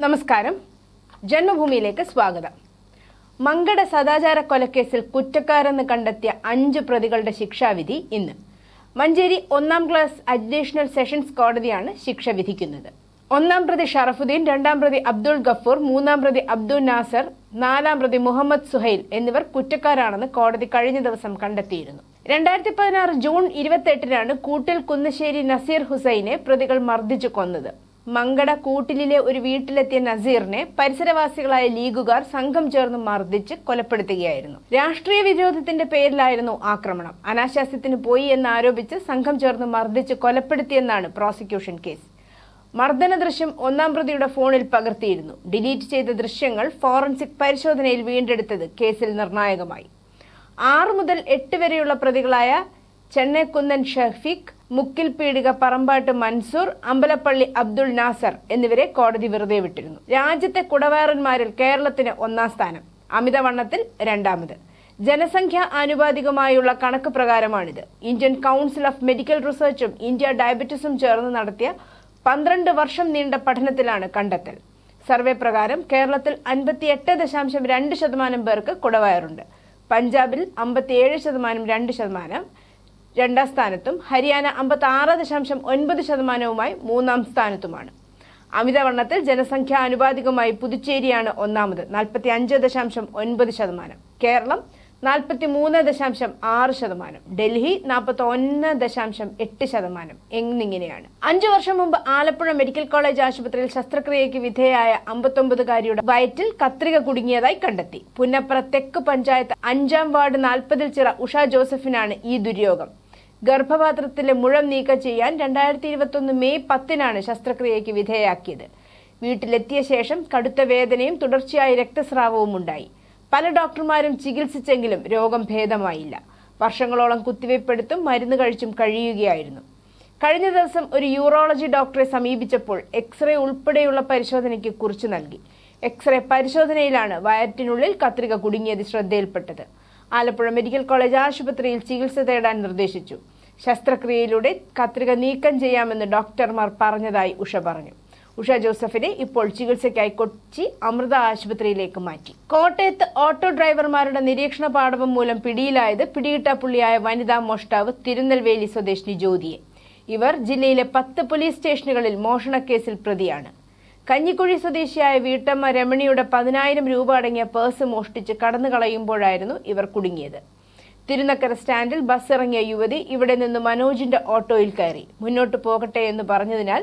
നമസ്കാരം. ജന്മഭൂമിയിലേക്ക് സ്വാഗതം. മങ്കട സദാചാര കൊലക്കേസിൽ കുറ്റക്കാരെന്ന് കണ്ടെത്തിയ 5 പ്രതികളുടെ ശിക്ഷാവിധി ഇന്ന്. മഞ്ചേരി 1-ാം ക്ലാസ് അഡീഷണൽ സെഷൻസ് കോടതിയാണ് ശിക്ഷ വിധിക്കുന്നത്. 1-ാം പ്രതി ഷറഫുദ്ദീൻ, 2-ാം പ്രതി അബ്ദുൾ ഗഫൂർ, 3-ാം പ്രതി അബ്ദുൽ നാസർ, 4-ാം പ്രതി മുഹമ്മദ് സുഹൈൽ എന്നിവർ കുറ്റക്കാരാണെന്ന് കോടതി കഴിഞ്ഞ ദിവസം കണ്ടെത്തിയിരുന്നു. 2016 ജൂൺ 28-നാണ് കൂട്ടിൽ കുന്നശ്ശേരി നസീർ ഹുസൈനെ പ്രതികൾ മർദ്ദിച്ചു കൊന്നത്. മങ്കട കൂട്ടിലെ ഒരു വീട്ടിലെത്തിയ നസീറിനെ പരിസരവാസികളായ ലീഗുകാർ സംഘം ചേർന്ന് മർദ്ദിച്ച് കൊലപ്പെടുത്തുകയായിരുന്നു. രാഷ്ട്രീയ വിരോധത്തിന്റെ പേരിലായിരുന്നു ആക്രമണം. അനാശാസ്യത്തിന് പോയി എന്നാരോപിച്ച് സംഘം ചേർന്ന് മർദ്ദിച്ച് കൊലപ്പെടുത്തിയെന്നാണ് പ്രോസിക്യൂഷൻ കേസ്. മർദ്ദന ദൃശ്യം 1-ാം പ്രതിയുടെ ഫോണിൽ പകർത്തിയിരുന്നു. ഡിലീറ്റ് ചെയ്ത ദൃശ്യങ്ങൾ ഫോറൻസിക് പരിശോധനയിൽ വീണ്ടെടുത്തത് കേസിൽ നിർണായകമായി. 6 മുതൽ 8 വരെയുള്ള പ്രതികളായ ചെന്നൈക്കുന്നൻ ഷഫീഖ്, മുക്കിൽ പീടിക പറമ്പാട്ട് മൻസൂർ, അമ്പലപ്പള്ളി അബ്ദുൾ നാസർ എന്നിവരെ കോടതി വെറുതെ വിട്ടിരുന്നു. രാജ്യത്തെ കുടവയറന്മാരിൽ കേരളത്തിന് 1-ാം സ്ഥാനം, അമിതവണ്ണത്തിൽ 2-ാമത്. ജനസംഖ്യ ആനുപാതികമായുള്ള കണക്ക് പ്രകാരമാണിത്. ഇന്ത്യൻ കൗൺസിൽ ഓഫ് മെഡിക്കൽ റിസർച്ചും ഇന്ത്യ ഡയബറ്റിസും ചേർന്ന് നടത്തിയ 12 വർഷം നീണ്ട പഠനത്തിലാണ് കണ്ടെത്തൽ. സർവേ പ്രകാരം കേരളത്തിൽ 58.2% പേർക്ക് കുടവയറുണ്ട്. പഞ്ചാബിൽ 57.2%, 2-ാം സ്ഥാനത്തും. ഹരിയാന 56.9%, 3-ാം സ്ഥാനത്തുമാണ്. അമിതവണ്ണത്തിൽ ജനസംഖ്യ ആനുപാതികമായി പുതുച്ചേരിയാണ് 1-ാമത്, 45.9%. കേരളം 43.6%, ഡൽഹി 41.8% എന്നിങ്ങനെയാണ്. 5 വർഷം മുമ്പ് ആലപ്പുഴ മെഡിക്കൽ കോളേജ് ആശുപത്രിയിൽ ശസ്ത്രക്രിയയ്ക്ക് വിധേയായ 59-കാരിയുടെ വയറ്റിൽ കത്രിക കുടുങ്ങിയതായി കണ്ടെത്തി. പുന്നപ്ര തെക്ക് പഞ്ചായത്ത് 5-ാം വാർഡ് 40-ൽ ചിറ ഉഷ ജോസഫിനാണ് ഈ ദുര്യോഗം. ഗർഭപാത്രത്തിലെ മുഴം നീക്കം ചെയ്യാൻ 2021 മെയ് 10-നാണ് ശസ്ത്രക്രിയയ്ക്ക് വിധേയയാക്കിയത്. വീട്ടിലെത്തിയ ശേഷം കടുത്ത വേദനയും തുടർച്ചയായ രക്തസ്രാവവും ഉണ്ടായി. പല ഡോക്ടർമാരും ചികിത്സിച്ചെങ്കിലും രോഗം ഭേദമായില്ല. വർഷങ്ങളോളം കുത്തിവയ്പ്പെടുത്തും മരുന്ന് കഴിച്ചും കഴിയുകയായിരുന്നു. കഴിഞ്ഞ ദിവസം ഒരു യൂറോളജി ഡോക്ടറെ സമീപിച്ചപ്പോൾ എക്സ്റേ ഉൾപ്പെടെയുള്ള പരിശോധനയ്ക്ക് കുറിച്ചു നൽകി. എക്സ്റേ പരിശോധനയിലാണ് വയറ്റിനുള്ളിൽ കത്രിക കുടുങ്ങിയത് ശ്രദ്ധയിൽപ്പെട്ടത്. ആലപ്പുഴ മെഡിക്കൽ കോളേജ് ആശുപത്രിയിൽ ചികിത്സ തേടാൻ നിർദ്ദേശിച്ചു. ശസ്ത്രക്രിയയിലൂടെ കത്രിക നീക്കം ചെയ്യാമെന്ന് ഡോക്ടർമാർ പറഞ്ഞതായി ഉഷ പറഞ്ഞു. ഉഷ ജോസഫിനെ ഇപ്പോൾ ചികിത്സയ്ക്കായി കൊച്ചി അമൃത ആശുപത്രിയിലേക്ക് മാറ്റി. കോട്ടയത്ത് ഓട്ടോ ഡ്രൈവർമാരുടെ നിരീക്ഷണ പാടവം മൂലം പിടിയിലായത് പിടികിട്ടാപ്പുള്ളിയായ വനിതാ മോഷ്ടാവ് തിരുനെൽവേലി സ്വദേശിനി ജ്യോതിയെ. ഇവർ ജില്ലയിലെ 10 പോലീസ് സ്റ്റേഷനുകളിൽ മോഷണക്കേസിൽ പ്രതിയാണ്. കഞ്ഞിക്കുഴി സ്വദേശിയായ വീട്ടമ്മ രമണിയുടെ 10,000 രൂപ അടങ്ങിയ പേഴ്സ് മോഷ്ടിച്ച് കടന്നു കളയുമ്പോഴായിരുന്നു ഇവർ കുടുങ്ങിയത്. തിരുനക്കര സ്റ്റാൻഡിൽ ബസ് ഇറങ്ങിയ യുവതി ഇവിടെ നിന്ന് മനോജിന്റെ ഓട്ടോയിൽ കയറി. മുന്നോട്ട് പോകട്ടെ എന്ന് പറഞ്ഞതിനാൽ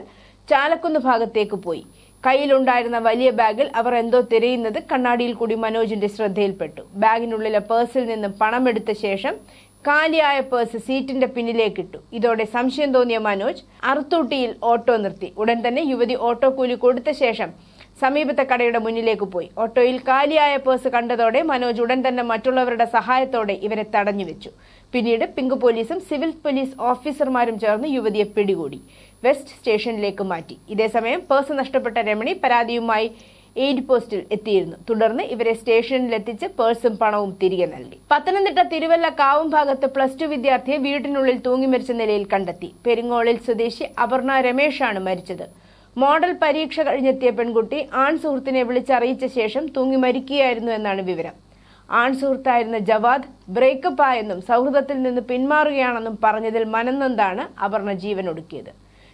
ചാലക്കുന്ന് ഭാഗത്തേക്ക് പോയി. കയ്യിലുണ്ടായിരുന്ന വലിയ ബാഗിൽ അവർ എന്തോ തിരയുന്നത് കണ്ണാടിയിൽ കൂടി മനോജിന്റെ ശ്രദ്ധയിൽപ്പെട്ടു. ബാഗിനുള്ളിലെ പേഴ്സിൽ നിന്നും പണമെടുത്ത ശേഷം കാലിയായ പേഴ്സ് സീറ്റിന്റെ പിന്നിലേക്കിട്ടു. ഇതോടെ സംശയം തോന്നിയ മനോജ് അറുത്തൂട്ടിയിൽ ഓട്ടോ നിർത്തി. ഉടൻ തന്നെ യുവതി ഓട്ടോ കൂലി കൊടുത്ത ശേഷം സമീപത്തെ കടയുടെ മുന്നിലേക്ക് പോയി. ഓട്ടോയിൽ കാലിയായ പേഴ്സ് കണ്ടതോടെ മനോജ് ഉടൻ തന്നെ മറ്റുള്ളവരുടെ സഹായത്തോടെ ഇവരെ തടഞ്ഞു വെച്ചു. പിന്നീട് പിങ്ക് പോലീസും സിവിൽ പോലീസ് ഓഫീസർമാരും ചേർന്ന് യുവതിയെ പിടികൂടി വെസ്റ്റ് സ്റ്റേഷനിലേക്ക് മാറ്റി. ഇതേസമയം പേഴ്സ് നഷ്ടപ്പെട്ട രമണി പരാതിയുമായി എയ്ഡ് പോസ്റ്റിൽ എത്തിയിരുന്നു. തുടർന്ന് ഇവരെ സ്റ്റേഷനിലെത്തിച്ച് പേഴ്സും പണവും തിരികെ നൽകി. പത്തനംതിട്ട തിരുവല്ല കാവും ഭാഗത്ത് +2 വിദ്യാർത്ഥിയെ വീട്ടിനുള്ളിൽ തൂങ്ങി മരിച്ച നിലയിൽ കണ്ടെത്തി. പെരിങ്ങോളിൽ സ്വദേശി അപർണ രമേശാണ് മരിച്ചത്. മോഡൽ പരീക്ഷ കഴിഞ്ഞെത്തിയ പെൺകുട്ടി ആൺ സുഹൃത്തിനെ വിളിച്ചറിയിച്ച ശേഷം തൂങ്ങി മരിക്കുകയായിരുന്നു എന്നാണ് വിവരം. ആൺ സുഹൃത്തായിരുന്ന ജവാദ് ബ്രേക്കപ്പ് ആയെന്നും സൗഹൃദത്തിൽ നിന്ന് പിന്മാറുകയാണെന്നും പറഞ്ഞതിൽ മനംനൊന്താണ് അപർണ ജീവനൊടുക്കിയത്.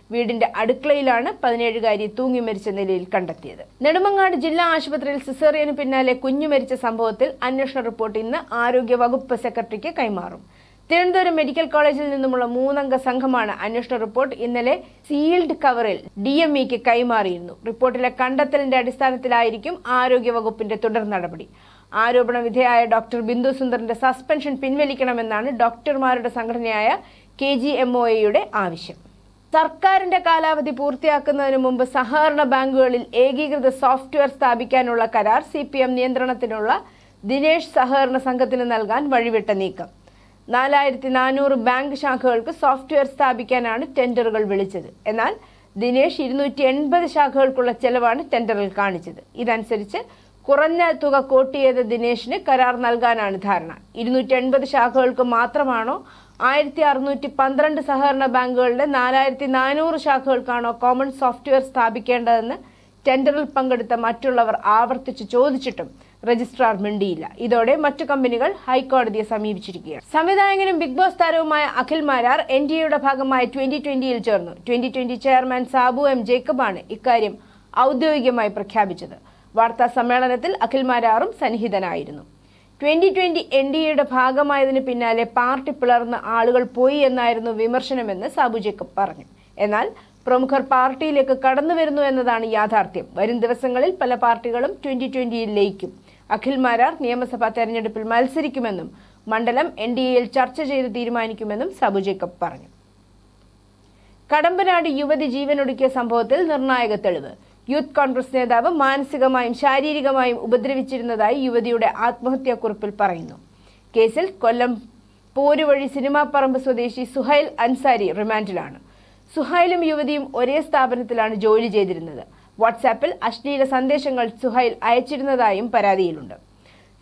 വീടിന്റെ അടുക്കളയിലാണ് 17-കാരി തൂങ്ങി മരിച്ച നിലയിൽ കണ്ടെത്തിയത്. നെടുമങ്ങാട് ജില്ലാ ആശുപത്രിയിൽ സിസേറിയന് പിന്നാലെ കുഞ്ഞു മരിച്ച സംഭവത്തിൽ അന്വേഷണ റിപ്പോർട്ട് ഇന്ന് ആരോഗ്യ വകുപ്പ് സെക്രട്ടറിക്ക് കൈമാറും. തിരുവനന്തപുരം മെഡിക്കൽ കോളേജിൽ നിന്നുമുള്ള 3-അംഗ സംഘമാണ് അന്വേഷണ റിപ്പോർട്ട് ഇന്നലെ സീൽഡ് കവറിൽ DMEക്ക് കൈമാറിയിരുന്നു. റിപ്പോർട്ടിലെ കണ്ടെത്തലിന്റെ അടിസ്ഥാനത്തിലായിരിക്കും ആരോഗ്യ വകുപ്പിന്റെ തുടർ നടപടി. ആരോപണ വിധേയായ ഡോക്ടർ ബിന്ദു സുന്ദറിന്റെ സസ്പെൻഷൻ പിൻവലിക്കണമെന്നാണ് ഡോക്ടർമാരുടെ സംഘടനയായ KGMOAയുടെ ആവശ്യം. സർക്കാരിന്റെ കാലാവധി പൂർത്തിയാക്കുന്നതിന് മുമ്പ് സഹകരണ ബാങ്കുകളിൽ ഏകീകൃത സോഫ്റ്റ്വെയർ സ്ഥാപിക്കാനുള്ള കരാർ CPM നിയന്ത്രണത്തിനുള്ള ദിനേശ് സഹകരണ സംഘത്തിന് നൽകാൻ വഴിവിട്ട നീക്കം. 4400 ബാങ്ക് ശാഖകൾക്ക് സോഫ്റ്റ്വെയർ സ്ഥാപിക്കാനാണ് ടെൻഡറുകൾ വിളിച്ചത്. എന്നാൽ ദിനേശ് 280 ശാഖകൾക്കുള്ള ചെലവാണ് ടെൻഡറിൽ കാണിച്ചത്. ഇതനുസരിച്ച് കുറഞ്ഞ തുക കോട്ട് ചെയ്ത ദിനേശിന് കരാർ നൽകാനാണ് ധാരണ. 280 ശാഖകൾക്ക് മാത്രമാണോ 1612 സഹകരണ ബാങ്കുകളുടെ 4400 ശാഖകൾക്കാണോ കോമൺ സോഫ്റ്റ്വെയർ സ്ഥാപിക്കേണ്ടതെന്ന് ടെൻഡറിൽ പങ്കെടുത്ത മറ്റുള്ളവർ ആവർത്തിച്ച് ചോദിച്ചിട്ടും രജിസ്ട്രാർ മിണ്ടിയില്ല. ഇതോടെ മറ്റു കമ്പനികൾ ഹൈക്കോടതിയെ സമീപിച്ചിരിക്കുകയാണ്. സംവിധായകനും ബിഗ് ബോസ് താരവുമായ അഖിൽ മാരാർ NDAയുടെ ഭാഗമായ 2020യിൽ ചേർന്നു. 2020 ചെയർമാൻ സാബു M ജേക്കബാണ് ഇക്കാര്യം ഔദ്യോഗികമായി പ്രഖ്യാപിച്ചത്. വാർത്താ സമ്മേളനത്തിൽ അഖിൽ മാരാറും സന്നിഹിതനായിരുന്നു. 2020 NDAയുടെ ഭാഗമായതിന് പിന്നാലെ പാർട്ടി പിളർന്ന് ആളുകൾ പോയി എന്നായിരുന്നു വിമർശനമെന്ന് സാബു ജേക്കബ് പറഞ്ഞു. എന്നാൽ പ്രമുഖർ പാർട്ടിയിലേക്ക് കടന്നു വരുന്നു എന്നതാണ് യാഥാർത്ഥ്യം. വരും ദിവസങ്ങളിൽ പല പാർട്ടികളും 2020യിൽ ലയിക്കും. അഖിൽ മാരാർ നിയമസഭാ തെരഞ്ഞെടുപ്പിൽ മത്സരിക്കുമെന്നും മണ്ഡലം NDAയിൽ ചർച്ച ചെയ്ത് തീരുമാനിക്കുമെന്നും സാബു ജേക്കബ് പറഞ്ഞു. കടമ്പനാട് യുവതി ജീവനൊടുക്കിയ സംഭവത്തിൽ നിർണായക തെളിവ്. യൂത്ത് കോൺഗ്രസ് നേതാവ് മാനസികമായും ശാരീരികമായും ഉപദ്രവിച്ചിരുന്നതായി യുവതിയുടെ ആത്മഹത്യാക്കുറിപ്പിൽ പറയുന്നു. കേസിൽ കൊല്ലം പോരുവഴി സിനിമാപ്പറമ്പ് സ്വദേശി സുഹൈൽ അൻസാരി റിമാൻഡിലാണ്. സുഹൈലും യുവതിയും ഒരേ സ്ഥാപനത്തിലാണ് ജോലി ചെയ്തിരുന്നത്. വാട്സാപ്പിൽ അശ്ലീല സന്ദേശങ്ങൾ സുഹൈൽ അയച്ചിരുന്നതായും പരാതിയിലുണ്ട്.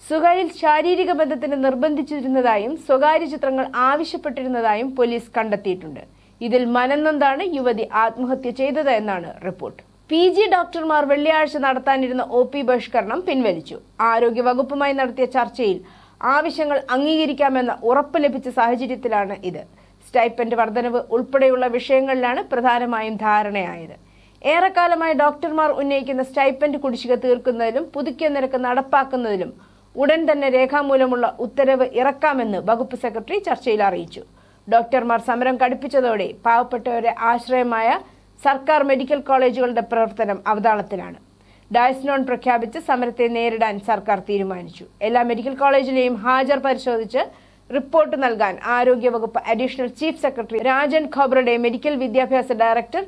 സുഹൈൽ ശാരീരിക ബന്ധത്തിന് നിർബന്ധിച്ചിരുന്നതായും സ്വകാര്യ ചിത്രങ്ങൾ ആവശ്യപ്പെട്ടിരുന്നതായും പോലീസ് കണ്ടെത്തിയിട്ടുണ്ട്. ഇതിൽ മനംനൊന്താണ് യുവതി ആത്മഹത്യ ചെയ്തത് എന്നാണ് റിപ്പോർട്ട്. PG ഡോക്ടർമാർ വെള്ളിയാഴ്ച നടത്താനിരുന്ന OP ബഹിഷ്കരണം പിൻവലിച്ചു. ആരോഗ്യവകുപ്പുമായി നടത്തിയ ചർച്ചയിൽ ആവശ്യങ്ങൾ അംഗീകരിക്കാമെന്ന ഉറപ്പ് ലഭിച്ച സാഹചര്യത്തിലാണ് ഇത്. സ്റ്റൈപ്പൻഡ് വർധനവ് ഉൾപ്പെടെയുള്ള വിഷയങ്ങളിലാണ് പ്രധാനമായും ധാരണയായത്. ഏറെക്കാലമായി ഡോക്ടർമാർ ഉന്നയിക്കുന്ന സ്റ്റൈപ്പൻഡ് കുടിശ്ശിക തീർക്കുന്നതിലും പുതുക്കിയ നിരക്ക് നടപ്പാക്കുന്നതിലും ഉടൻ തന്നെ രേഖാമൂലമുള്ള ഉത്തരവ് ഇറക്കാമെന്ന് വകുപ്പ് സെക്രട്ടറി ചർച്ചയിൽ അറിയിച്ചു. ഡോക്ടർമാർ സമരം കടുപ്പിച്ചതോടെ പാവപ്പെട്ടവരെ ആശ്രയമായ സർക്കാർ മെഡിക്കൽ കോളേജുകളുടെ പ്രവർത്തനം അവതാളത്തിലാണ്. ഡയസ് നോൺ പ്രഖ്യാപിച്ച് സമരത്തെ നേരിടാൻ സർക്കാർ തീരുമാനിച്ചു. എല്ലാ മെഡിക്കൽ കോളേജിലെയും ഹാജർ പരിശോധിച്ച് റിപ്പോർട്ട് നൽകാൻ ആരോഗ്യവകുപ്പ് അഡീഷണൽ ചീഫ് സെക്രട്ടറി രാജൻ ഖോബ്രയുടെ മെഡിക്കൽ വിദ്യാഭ്യാസ ഡയറക്ടർ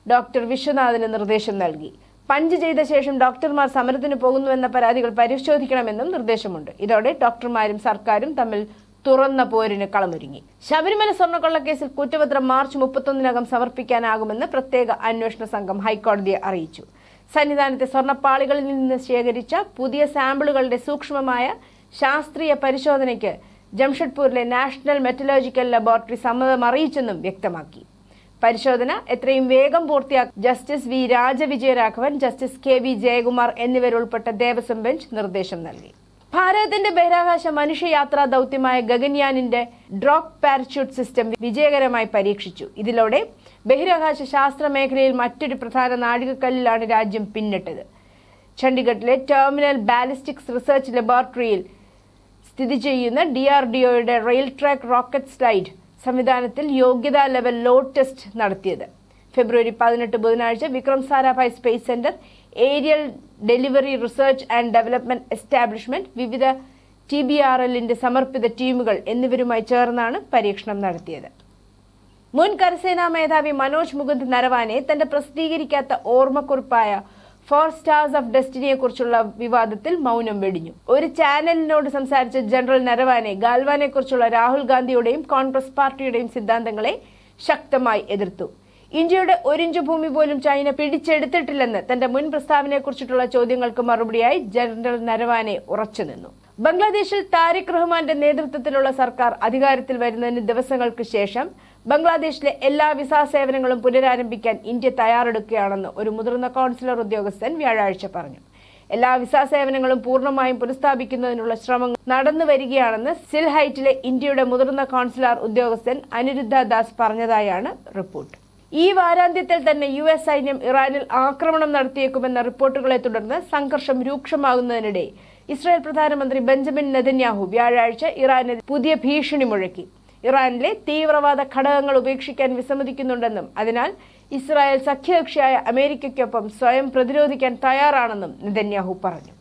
ഡോക്ടർ വിശ്വനാഥിന് നിർദ്ദേശം നൽകി. പഞ്ച് ചെയ്ത ശേഷം ഡോക്ടർമാർ സമരത്തിന് പോകുന്നുവെന്ന പരാതികൾ പരിശോധിക്കണമെന്നും നിർദ്ദേശമുണ്ട്. ഇതോടെ ഡോക്ടർമാരും സർക്കാരും തമ്മിൽ തുറന്ന പോരിന് കളമൊരുങ്ങി. ശബരിമല സ്വർണ്ണക്കൊള്ളക്കേസിൽ കുറ്റപത്രം മാർച്ച് 31-നകം സമർപ്പിക്കാനാകുമെന്ന് പ്രത്യേക അന്വേഷണ സംഘം ഹൈക്കോടതിയെ അറിയിച്ചു. സന്നിധാനത്തെ സ്വർണ്ണപ്പാളികളിൽ നിന്ന് ശേഖരിച്ച പുതിയ സാമ്പിളുകളുടെ സൂക്ഷ്മമായ ശാസ്ത്രീയ പരിശോധനയ്ക്ക് ജംഷഡ്പൂരിലെ നാഷണൽ മെറ്റലർജിക്കൽ ലബോറട്ടറി സമ്മതം അറിയിച്ചെന്നും വ്യക്തമാക്കി. പരിശോധന എത്രയും വേഗം പൂർത്തിയാക്കി justice V Rajavijayaraghavan, justice KV Jayakumar എന്നിവരുൾപ്പെട്ട ദേവസ്വം ബെഞ്ച് നിർദ്ദേശം നൽകി. ഭാരതത്തിന്റെ ബഹിരാകാശ മനുഷ്യയാത്രാ ദൌത്യമായ ഗഗൻയാനിന്റെ ഡ്രോപ്പ് പാരച്യൂട്ട് സിസ്റ്റം വിജയകരമായി പരീക്ഷിച്ചു. ഇതിലൂടെ ബഹിരാകാശ ശാസ്ത്ര മേഖലയിൽ മറ്റൊരു പ്രധാന നാഴികക്കല്ലിലാണ് രാജ്യം പിന്നിട്ടത്. ചണ്ഡീഗഡിലെ ടെർമിനൽ ബാലിസ്റ്റിക്സ് റിസർച്ച് ലബോറട്ടറിയിൽ സ്ഥിതി ചെയ്യുന്ന DRDOയുടെ റെയിൽ ട്രാക്ക് റോക്കറ്റ് സ്ലൈഡ് സംവിധാനത്തിൽ യോഗ്യതാ ലെവൽ ലോഡ് ടെസ്റ്റ് നടത്തിയത്. ഫെബ്രുവരി 18 ബുധനാഴ്ച Vikram Sarabhai space centre, aerial delivery research and development establishment, വിവിധ TBRLന്റെ സമർപ്പിത ടീമുകൾ എന്നിവരുമായി ചേർന്നാണ് പരീക്ഷണം നടത്തിയത്. മുൻ കരസേനാ മേധാവി മനോജ് മുകുന്ദ് നരവാനെ തന്റെ പ്രസിദ്ധീകരിക്കാത്ത ഓർമ്മക്കുറിപ്പായ 4 സ്റ്റാർസ് ഓഫ് ഡെസ്റ്റിനിയെക്കുറിച്ചുള്ള വിവാദത്തിൽ മൗനം വെടിഞ്ഞു. ഒരു ചാനലിനോട് സംസാരിച്ച ജനറൽ നരവാനെ ഗാൽവാനെ കുറിച്ചുള്ള രാഹുൽ ഗാന്ധിയുടെയും കോൺഗ്രസ് പാർട്ടിയുടെയും സിദ്ധാന്തങ്ങളെ ശക്തമായി എതിർത്തു. ഇന്ത്യയുടെ 1 ഇഞ്ച് ഭൂമി പോലും ചൈന പിടിച്ചെടുത്തിട്ടില്ലെന്ന് തന്റെ മുൻ പ്രസ്താവനയെക്കുറിച്ചിട്ടുള്ള ചോദ്യങ്ങൾക്ക് മറുപടിയായി ജനറൽ നരവാനെ ഉറച്ചുനിന്നു. ബംഗ്ലാദേശിൽ താരിഖ് റഹ്മാന്റെ നേതൃത്വത്തിലുള്ള സർക്കാർ അധികാരത്തിൽ വരുന്നതിന് ദിവസങ്ങൾക്ക് ശേഷം ബംഗ്ലാദേശിലെ എല്ലാ വിസാ സേവനങ്ങളും പുനരാരംഭിക്കാൻ ഇന്ത്യ തയ്യാറെടുക്കുകയാണെന്ന് ഒരു മുതിർന്ന കോൺസുലർ ഉദ്യോഗസ്ഥൻ വ്യാഴാഴ്ച പറഞ്ഞു. എല്ലാ വിസാ സേവനങ്ങളും പൂർണ്ണമായും പുനഃസ്ഥാപിക്കുന്നതിനുള്ള ശ്രമങ്ങൾ നടന്നു വരികയാണെന്ന് സിൽഹൈറ്റിലെ ഇന്ത്യയുടെ മുതിർന്ന കോൺസുലർ ഉദ്യോഗസ്ഥൻ അനിരുദ്ധ ദാസ് പറഞ്ഞതായാണ് റിപ്പോർട്ട്. ഈ വാരാന്ത്യത്തിൽ തന്നെ US സൈന്യം ഇറാനിൽ ആക്രമണം നടത്തിയേക്കുമെന്ന റിപ്പോർട്ടുകളെ തുടർന്ന് സംഘർഷം രൂക്ഷമാകുന്നതിനിടെ ഇസ്രായേൽ പ്രധാനമന്ത്രി ബെഞ്ചമിൻ നെതന്യാഹു വ്യാഴാഴ്ച ഇറാനെതിരെ പുതിയ ഭീഷണി മുഴക്കി. ഇറാനിലെ തീവ്രവാദ ഘടകങ്ങൾ ഉപേക്ഷിക്കാൻ വിസമ്മതിക്കുന്നുണ്ടെന്നും അതിനാൽ ഇസ്രായേൽ സഖ്യകക്ഷിയായ അമേരിക്കയ്ക്കൊപ്പം സ്വയം പ്രതിരോധിക്കാൻ തയ്യാറാണെന്നും നെതന്യാഹു പറഞ്ഞു.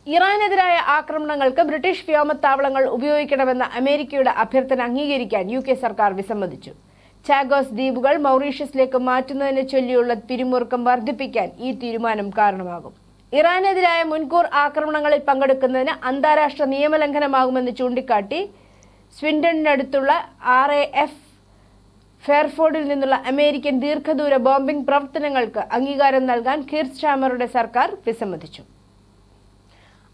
ഇറാനെതിരായ ആക്രമണങ്ങൾക്ക് ബ്രിട്ടീഷ് വ്യോമത്താവളങ്ങൾ ഉപയോഗിക്കണമെന്ന അമേരിക്കയുടെ അഭ്യർത്ഥന അംഗീകരിക്കാൻ UK സർക്കാർ വിസമ്മതിച്ചു. ചാഗോസ് ദ്വീപുകൾ മൗറീഷ്യസിലേക്ക് മാറ്റുന്നതിനെ ചൊല്ലിയുള്ള പിരിമുറുക്കം വർദ്ധിപ്പിക്കാൻ ഈ തീരുമാനം കാരണമാകും. ഇറാനെതിരായ മുൻകൂർ ആക്രമണങ്ങളിൽ പങ്കെടുക്കുന്നതിന് അന്താരാഷ്ട്ര നിയമലംഘനമാകുമെന്ന് ചൂണ്ടിക്കാട്ടി സ്വിൻഡണിനടുത്തുള്ള RAF ഫെയർഫോർഡിൽ നിന്നുള്ള അമേരിക്കൻ ദീർഘദൂര ബോംബിംഗ് പ്രവർത്തനങ്ങൾക്ക് അംഗീകാരം നൽകാൻ കീർ സ്റ്റാമറുടെ സർക്കാർ വിസമ്മതിച്ചു.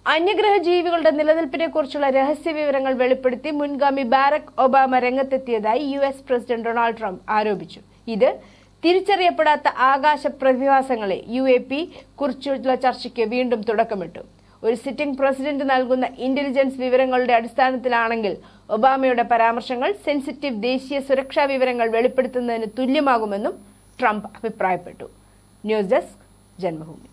അന്യഗ്രഹ ജീവികളുടെ നിലനിൽപ്പിനെക്കുറിച്ചുള്ള രഹസ്യ വിവരങ്ങൾ വെളിപ്പെടുത്തി മുൻഗാമി ബാരക് ഒബാമ രംഗത്തെത്തിയതായി US പ്രസിഡന്റ് ഡൊണാൾഡ് ട്രംപ് ആരോപിച്ചു. ഇത് തിരിച്ചറിയപ്പെടാത്ത ആകാശ പ്രതിഭാസങ്ങളെ UAP കുറിച്ചുള്ള ചർച്ചയ്ക്ക് വീണ്ടും തുടക്കമിട്ടു. ഒരു സിറ്റിംഗ് പ്രസിഡന്റ് നൽകുന്ന ഇന്റലിജൻസ് വിവരങ്ങളുടെ അടിസ്ഥാനത്തിലാണെങ്കിൽ ഒബാമയുടെ പരാമർശങ്ങൾ സെൻസിറ്റീവ് ദേശീയ സുരക്ഷാ വിവരങ്ങൾ വെളിപ്പെടുത്തുന്നതിന് തുല്യമാകുമെന്നും ട്രംപ് അഭിപ്രായപ്പെട്ടു. News desk Janmabhumi.